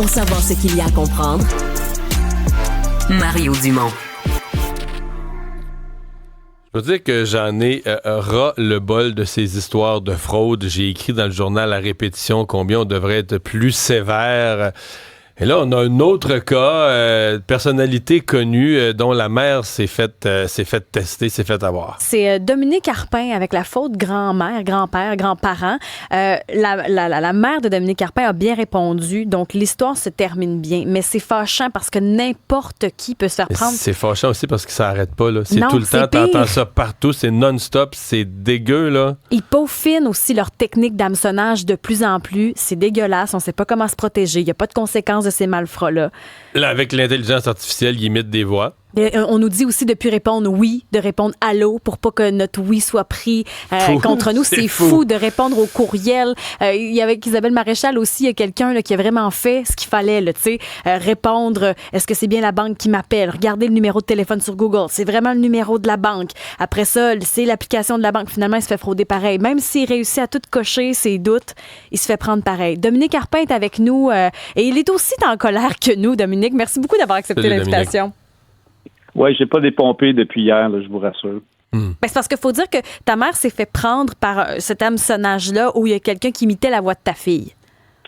Pour savoir ce qu'il y a à comprendre, Mario Dumont. Je veux dire que j'en ai ras le bol de ces histoires de fraude. J'ai écrit dans le journal à répétition combien on devrait être plus sévère. Et là, on a un autre cas, personnalité connue dont la mère s'est fait tester, s'est fait avoir. C'est Dominique Arpin avec la faute grand-mère, grand-père, grand-parent. La mère de Dominique Arpin a bien répondu, donc l'histoire se termine bien. Mais c'est fâchant parce que n'importe qui peut se faire prendre. C'est fâchant aussi parce que ça n'arrête pas, là. C'est non, tout le temps, pire. t'entends ça partout, c'est non-stop, c'est dégueu, là. Ils peaufinent aussi leur technique d'hameçonnage de plus en plus. C'est dégueulasse, on ne sait pas comment se protéger. Il n'y a pas de conséquences de ces malfrats-là. Là, avec l'intelligence artificielle, ils imitent des voix. On nous dit aussi de plus répondre oui, de répondre allô pour pas que notre oui soit pris contre nous. C'est fou de répondre au courriel. Il y avait avec Isabelle Maréchal aussi, il y a quelqu'un là, qui a vraiment fait ce qu'il fallait, là, répondre est-ce que c'est bien la banque qui m'appelle? Regardez le numéro de téléphone sur Google. C'est vraiment le numéro de la banque. Après ça, c'est l'application de la banque. Finalement, il se fait frauder pareil. Même s'il réussit à tout cocher ses doutes, il se fait prendre pareil. Dominique Arpin est avec nous et il est aussi en colère que nous, Dominique. Merci beaucoup d'avoir accepté l'invitation. Dominique. Oui, j'ai pas dépompé depuis hier, là, je vous rassure. Ben, c'est parce qu'il faut dire que ta mère s'est fait prendre par cet hameçonnage-là où il y a quelqu'un qui imitait la voix de ta fille.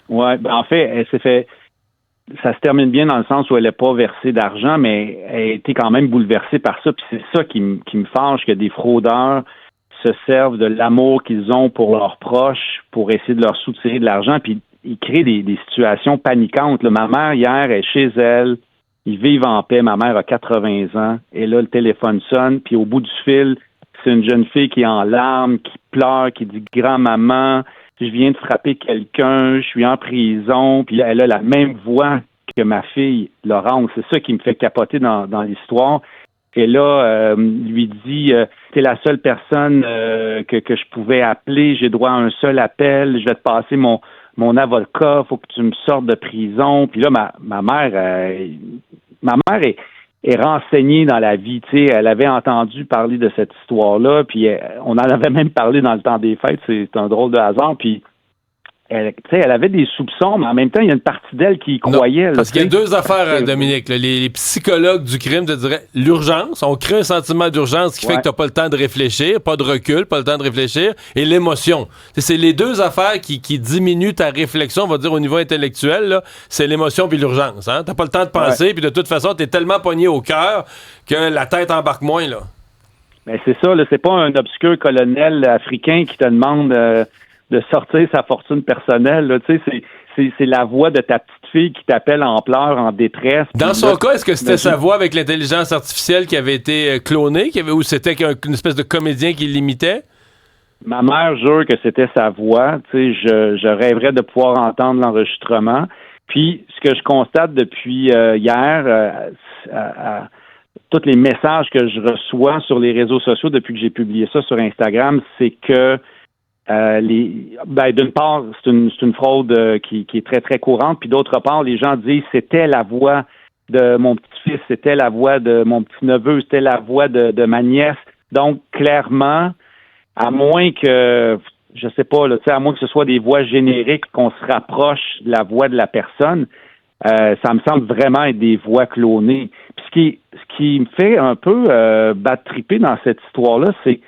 Oui, ben en fait, elle s'est fait... Ça se termine bien dans le sens où elle n'a pas versé d'argent, mais elle a été quand même bouleversée par ça. Puis c'est ça qui me fâche, que des fraudeurs se servent de l'amour qu'ils ont pour leurs proches pour essayer de leur soutirer de l'argent. Puis ils créent des situations paniquantes. Là, ma mère, hier, est chez elle. Ils vivent en paix. Ma mère a 80 ans. Et là, le téléphone sonne. Puis au bout du fil, c'est une jeune fille qui est en larmes, qui pleure, qui dit « Grand-maman, je viens de frapper quelqu'un, je suis en prison. » Puis elle a la même voix que ma fille, Laurence. C'est ça qui me fait capoter dans l'histoire. Et là, lui dit « T'es la seule personne que je pouvais appeler. J'ai droit à un seul appel. Je vais te passer mon avocat, faut que tu me sortes de prison. » Puis là, ma mère est renseignée dans la vie. Tu sais, elle avait entendu parler de cette histoire-là, puis on en avait même parlé dans le temps des fêtes. C'est un drôle de hasard. Puis elle avait des soupçons, mais en même temps, il y a une partie d'elle qui y croyait. Non, parce qu'il y a deux affaires, Dominique. Là. Les psychologues du crime te diraient l'urgence. On crée un sentiment d'urgence qui fait que tu n'as pas le temps de réfléchir, pas de recul, pas le temps de réfléchir, et l'émotion. C'est les deux affaires qui diminuent ta réflexion, on va dire, au niveau intellectuel. Là, c'est l'émotion puis l'urgence. Hein? Tu n'as pas le temps de penser, puis de toute façon, tu es tellement pogné au cœur que la tête embarque moins. Là. Mais c'est ça, là, c'est pas un obscur colonel africain qui te demande... de sortir sa fortune personnelle. Là. Tu sais, c'est la voix de ta petite fille qui t'appelle en pleurs, en détresse. Dans son cas, est-ce que c'était sa voix avec l'intelligence artificielle qui avait été clonée, ou c'était une espèce de comédien qui l'imitait? Ma mère jure que c'était sa voix. Tu sais, je rêverais de pouvoir entendre l'enregistrement. Puis, ce que je constate depuis hier, tous les messages que je reçois sur les réseaux sociaux depuis que j'ai publié ça sur Instagram, c'est que d'une part, c'est une fraude qui est très, très courante, puis d'autre part, les gens disent c'était la voix de mon petit-fils, c'était la voix de mon petit-neveu, c'était la voix de ma nièce. Donc, clairement, à moins que, je sais pas, là, à moins que ce soit des voix génériques, qu'on se rapproche de la voix de la personne, ça me semble vraiment être des voix clonées. Puis ce qui me fait un peu battre-triper dans cette histoire-là, c'est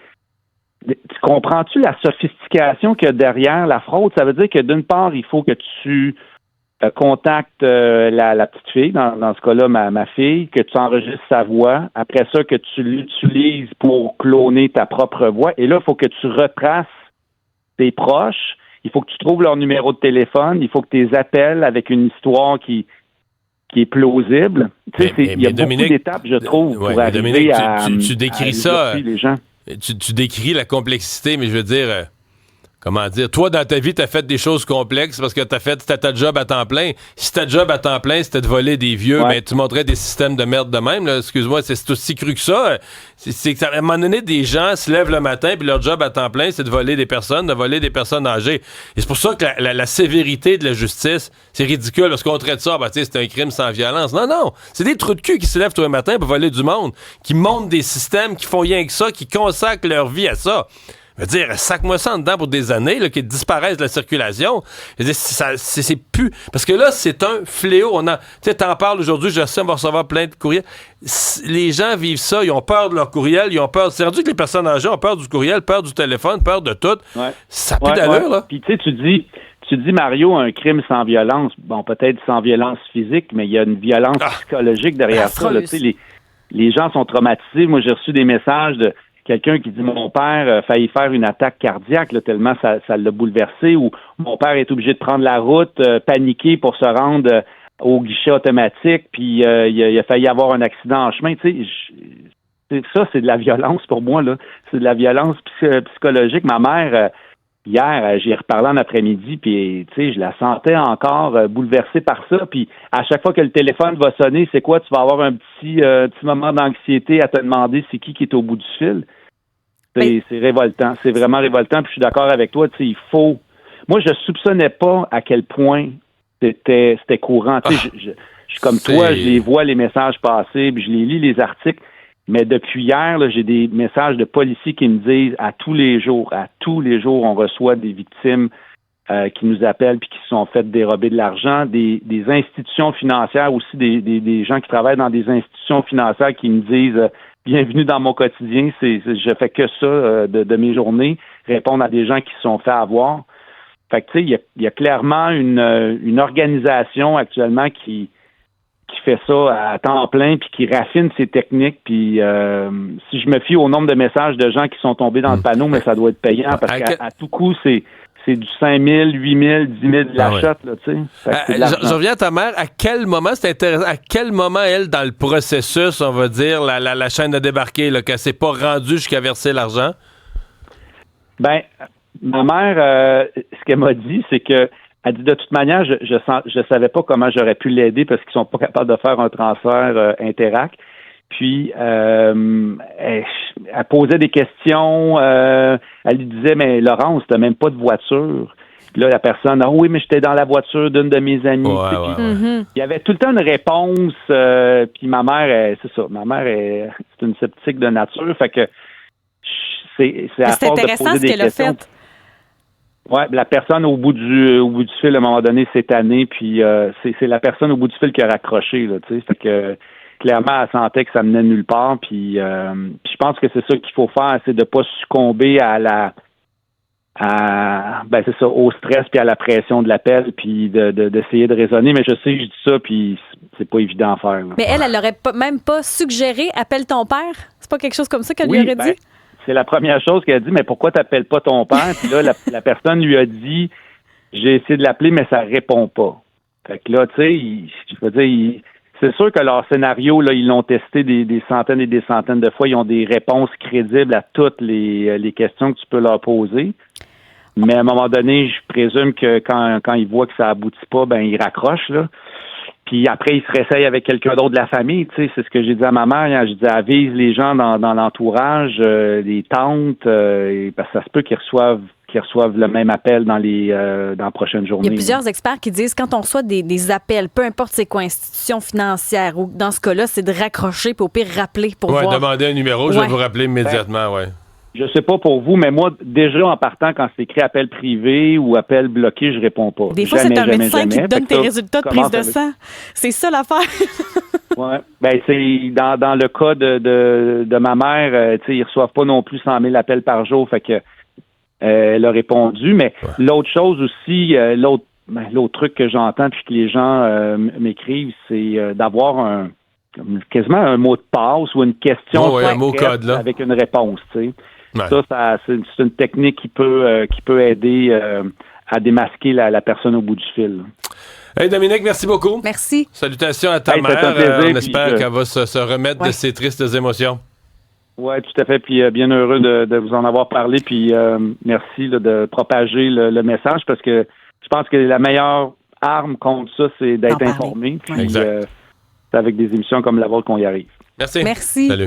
comprends-tu la sophistication qu'il y a derrière la fraude? Ça veut dire que d'une part, il faut que tu contactes la petite fille, dans ce cas-là, ma fille, que tu enregistres sa voix. Après ça, que tu l'utilises pour cloner ta propre voix. Et là, il faut que tu retraces tes proches. Il faut que tu trouves leur numéro de téléphone. Il faut que tu les appelles avec une histoire qui est plausible. Tu sais, il y a beaucoup d'étapes, je trouve, pour arriver Dominique, à tu décris ça. Les gens. Tu décris la complexité, mais je veux dire, comment dire, toi, dans ta vie, t'as fait des choses complexes parce que c'était ta job à temps plein. Si ta job à temps plein, c'était de voler des vieux, ben, tu montrais des systèmes de merde de même, là. Excuse-moi, c'est aussi cru que ça. C'est qu'à un moment donné, des gens se lèvent le matin puis leur job à temps plein, c'est de voler des personnes âgées. Et c'est pour ça que la sévérité de la justice, c'est ridicule parce qu'on traite ça, c'est un crime sans violence. Non, c'est des trous de cul qui se lèvent tous les matins pour voler du monde, qui montent des systèmes, qui font rien que ça, qui consacrent leur vie à ça. Je veux dire, sac-moi ça en dedans pour des années, là, qu'ils disparaissent de la circulation. Je veux dire, c'est plus... Parce que là, c'est un fléau. Tu sais, t'en parles aujourd'hui, je sais, on va recevoir plein de courriels. Les gens vivent ça, ils ont peur de leur courriel, ils ont peur... C'est rendu que les personnes âgées ont peur du courriel, peur du téléphone, peur de tout. Ouais. Ça n'a plus d'allure, là. Puis tu sais, tu dis, Mario, un crime sans violence. Bon, peut-être sans violence physique, mais il y a une violence psychologique derrière ça. Là. Tu sais, les gens sont traumatisés. Moi, j'ai reçu des messages de quelqu'un qui dit mon père a failli faire une attaque cardiaque là, tellement ça l'a bouleversé, ou mon père est obligé de prendre la route, paniqué pour se rendre au guichet automatique, puis il a failli avoir un accident en chemin. Tu sais, ça, c'est de la violence pour moi, là. C'est de la violence psychologique. Ma mère, hier, j'y ai reparlé en après-midi, puis tu sais, je la sentais encore bouleversée par ça. Puis à chaque fois que le téléphone va sonner, c'est quoi? Tu vas avoir un petit moment d'anxiété à te demander c'est qui est au bout du fil. C'est révoltant. C'est vraiment révoltant. Puis je suis d'accord avec toi. Tu sais, il faut. Moi, je soupçonnais pas à quel point c'était courant. Tu sais, je suis comme toi, je les vois les messages passer, puis je les lis les articles. Mais depuis hier, là, j'ai des messages de policiers qui me disent à tous les jours, on reçoit des victimes qui nous appellent puis qui se sont fait dérober de l'argent, des institutions financières aussi, des gens qui travaillent dans des institutions financières qui me disent bienvenue dans mon quotidien, je fais que ça de mes journées, répondre à des gens qui se sont fait avoir. Fait que tu sais, il y a clairement une organisation actuellement qui fait ça à temps plein puis qui raffine ses techniques. Puis si je me fie au nombre de messages de gens qui sont tombés dans le panneau, mais ça doit être payant parce qu'à tout coup, c'est du 5 000, 8 000, 10 000 de l'achat, là, tu sais. Je reviens à ta mère. À quel moment, c'est intéressant, à quel moment, elle, dans le processus, on va dire, la chaîne a débarqué, là, qu'elle s'est pas rendue jusqu'à verser l'argent? Ben, ma mère, ce qu'elle m'a dit, c'est que elle dit de toute manière, je savais pas comment j'aurais pu l'aider parce qu'ils sont pas capables de faire un transfert Interac. Puis elle posait des questions. Elle lui disait mais Laurence, t'as même pas de voiture. Puis là la personne oui mais j'étais dans la voiture d'une de mes amies. Il y avait tout le temps une réponse. Puis ma mère, c'est ça. Ma mère c'est une sceptique de nature. Fait que c'est à force de poser des questions. Ouais, la personne au bout du fil, à un moment donné, cette année, puis c'est la personne au bout du fil qui a raccroché, là, tu sais. Fait que clairement, elle sentait que ça menait nulle part, puis je pense que c'est ça qu'il faut faire, c'est de pas succomber c'est ça, au stress puis à la pression de l'appel, puis d'essayer de raisonner. Mais je sais que je dis ça, puis c'est pas évident à faire. Là. Mais elle aurait même pas suggéré « appelle ton père ». C'est pas quelque chose comme ça qu'elle lui aurait dit? C'est la première chose qu'elle a dit, mais pourquoi t'appelles pas ton père? Puis là, la personne lui a dit, j'ai essayé de l'appeler, mais ça répond pas. Fait que là, tu sais, je veux dire, c'est sûr que leur scénario, là, ils l'ont testé des centaines et des centaines de fois. Ils ont des réponses crédibles à toutes les questions que tu peux leur poser. Mais à un moment donné, je présume que quand ils voient que ça aboutit pas, ben ils raccrochent, là. Puis après, ils se réessayent avec quelqu'un d'autre de la famille, tu sais, c'est ce que j'ai dit à ma mère. Je dis, avise les gens dans l'entourage, les tantes, parce que ça se peut qu'ils reçoivent le même appel dans la prochaine journée. Il y a plusieurs experts qui disent quand on reçoit des appels, peu importe c'est quoi, institution financière, ou dans ce cas-là, c'est de raccrocher puis au pire rappeler pour voir. Demander un numéro, je vais vous rappeler immédiatement, Je sais pas pour vous, mais moi, déjà en partant, quand c'est écrit appel privé ou appel bloqué, je réponds pas. Des fois, c'est un médecin qui te donne tes résultats de prise de sang. C'est ça l'affaire. Ouais. Ben, c'est dans le cas de ma mère, tu sais, ils reçoivent pas non plus 100 000 appels par jour, fait que elle a répondu. Mais l'autre chose aussi, l'autre truc que j'entends puis que les gens m'écrivent, c'est d'avoir quasiment un mot de passe ou une question un mot code, là. Avec une réponse, tu sais. Ouais. Ça, c'est une technique qui peut aider à démasquer la personne au bout du fil. Hey Dominique, merci beaucoup. Merci. Salutations à ta mère. On espère qu'elle va se remettre de ses tristes émotions. Oui, tout à fait. Puis bien heureux de vous en avoir parlé. Puis merci là, de propager le message parce que je pense que la meilleure arme contre ça, c'est d'être informé. Puis, c'est avec des émissions comme la vôtre qu'on y arrive. Merci. Merci. Salut.